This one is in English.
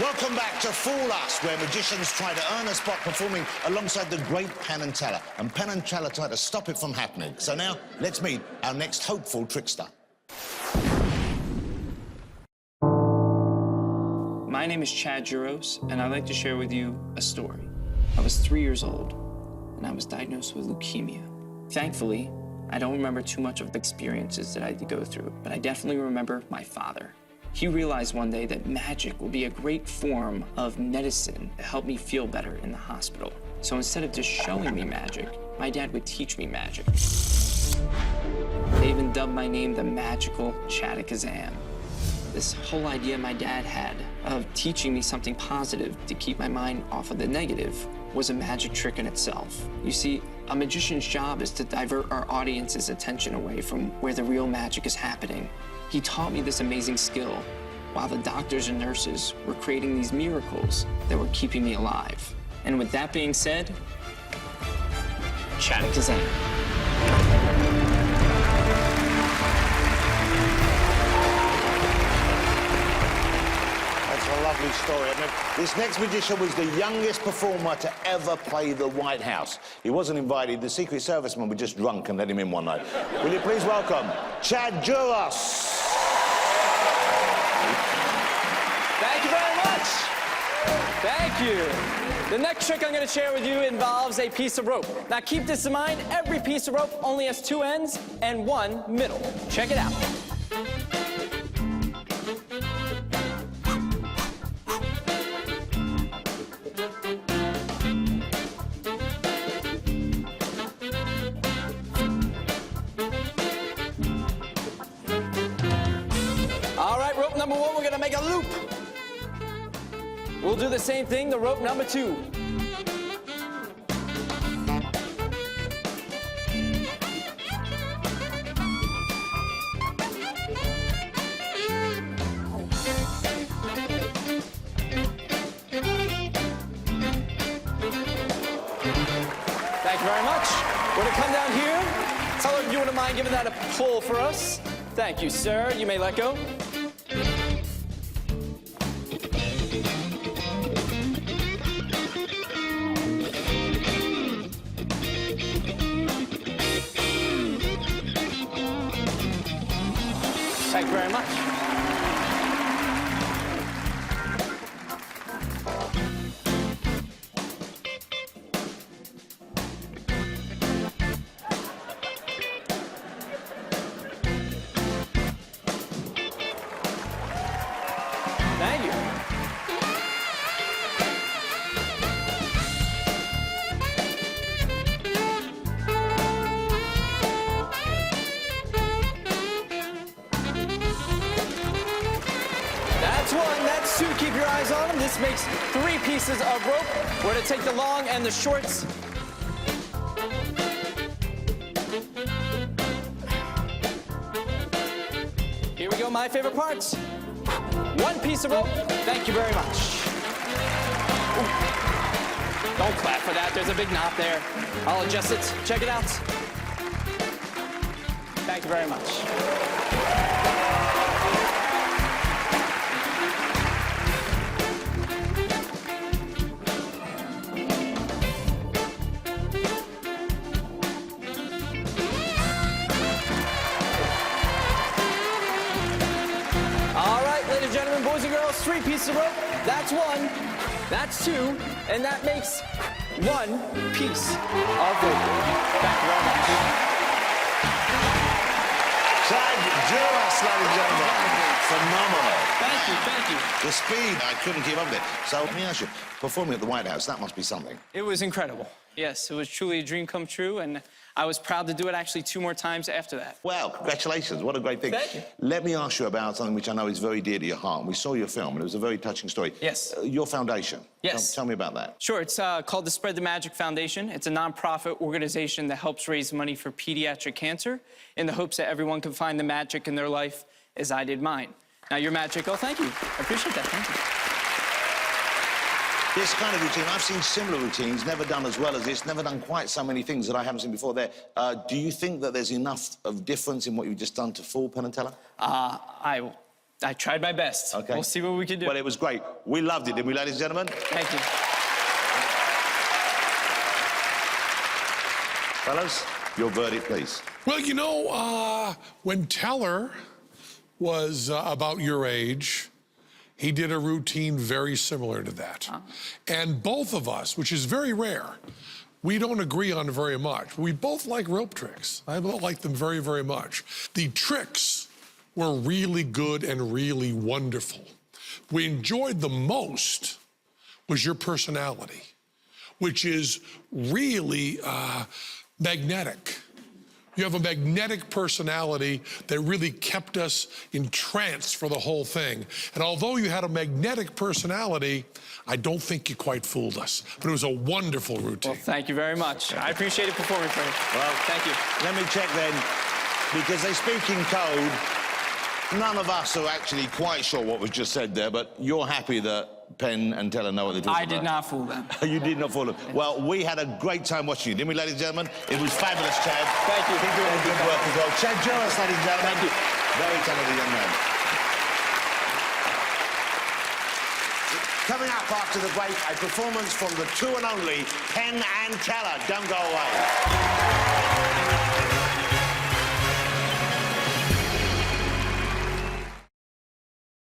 Welcome back to Fool Us, where magicians try to earn a spot performing alongside the great Penn Teller. And Penn Teller try to stop it from happening. So now, let's meet our next hopeful trickster. My name is Chad Juros, and I'd like to share with you a story. I was 3 years old, and I was diagnosed with leukemia. Thankfully, I don't remember too much of the experiences that I had to go through, but I definitely remember my father. He realized one day that magic would be a great form of medicine to help me feel better in the hospital. So instead of just showing me magic, my dad would teach me magic. They even dubbed my name the magical Chadikazam. This whole idea my dad had of teaching me something positive to keep my mind off of the negative was a magic trick in itself. You see, a magician's job is to divert our audience's attention away from where the real magic is happening. He taught me this amazing skill while the doctors and nurses were creating these miracles that were keeping me alive. And with that being said, Chadikazam. A lovely story. I mean, this next magician was the youngest performer to ever play the White House. He wasn't invited. The Secret Servicemen were just drunk and let him in one night. Will you please welcome Chad Juros? Thank you very much. Thank you. The next trick I'm going to share with you involves a piece of rope. Now keep this in mind, every piece of rope only has two ends and one middle. Check it out. Number one, we're gonna make a loop. We'll do the same thing, the rope number two. Thank you very much. We're gonna come down here. Teller, if you wouldn't mind giving that a pull for us. Thank you, sir. You may let go. Thank you very much. Thank you. That's one, that's two. Keep your eyes on them. This makes three pieces of rope. We're going to take the long and the shorts. Here we go, my favorite parts. One piece of rope. Thank you very much. Ooh. Don't clap for that. There's a big knot there. I'll adjust it. Check it out. Thank you very much. Ladies and gentlemen, boys and girls, three pieces of rope. That's one, that's two, and that makes one piece of rope. Thank you very much. Chad Juros, ladies and gentlemen. Phenomenal. Thank you, thank you. The speed, I couldn't keep up with it. So let me ask you, performing at the White House, that must be something. It was incredible. Yes, it was truly a dream come true, and I was proud to do it actually 2 more times after that. Well, congratulations. What a great thing. Thank you. Let me ask you about something which I know is very dear to your heart. We saw your film, and it was a very touching story. Yes. Your foundation. Yes. Tell me about that. Sure, it's called the Spread the Magic Foundation. It's a nonprofit organization that helps raise money for pediatric cancer in the hopes that everyone can find the magic in their life as I did mine. Now, you're magical. Thank you. I appreciate that. Thank you. This kind of routine, I've seen similar routines, never done as well as this, never done quite so many things that I haven't seen before there. Do you think that there's enough of difference in what you've just done to fool Penn Teller? I tried my best. Okay. We'll see what we can do. Well, it was great. We loved it, didn't we, ladies and gentlemen? Thank you. Fellas, your verdict, please. Well, you know, when Teller was about your age, he did a routine very similar to that. And both of us, which is very rare, we don't agree on very much. We both like rope tricks. I like them very, very much. The tricks were really good and really wonderful. We enjoyed the most was your personality, which is really magnetic. You have a magnetic personality that really kept us entranced for the whole thing. And although you had a magnetic personality, I don't think you quite fooled us. But it was a wonderful routine. Well, thank you very much. I appreciate it performing for you. Well, Thank you. Let me check then, because they speak in code. None of us are actually quite sure what was just said there, but you're happy that Penn and Teller know what they're talking I about. did not fool them. You did not fool them. Well, we had a great time watching you, didn't we, ladies and gentlemen? It was fabulous, Chad. Thank you. Keep doing good work as well. Chad Juros, ladies and gentlemen. Thank you. Very talented young man. Coming up after the break, a performance from the two and only Penn and Teller. Don't go away.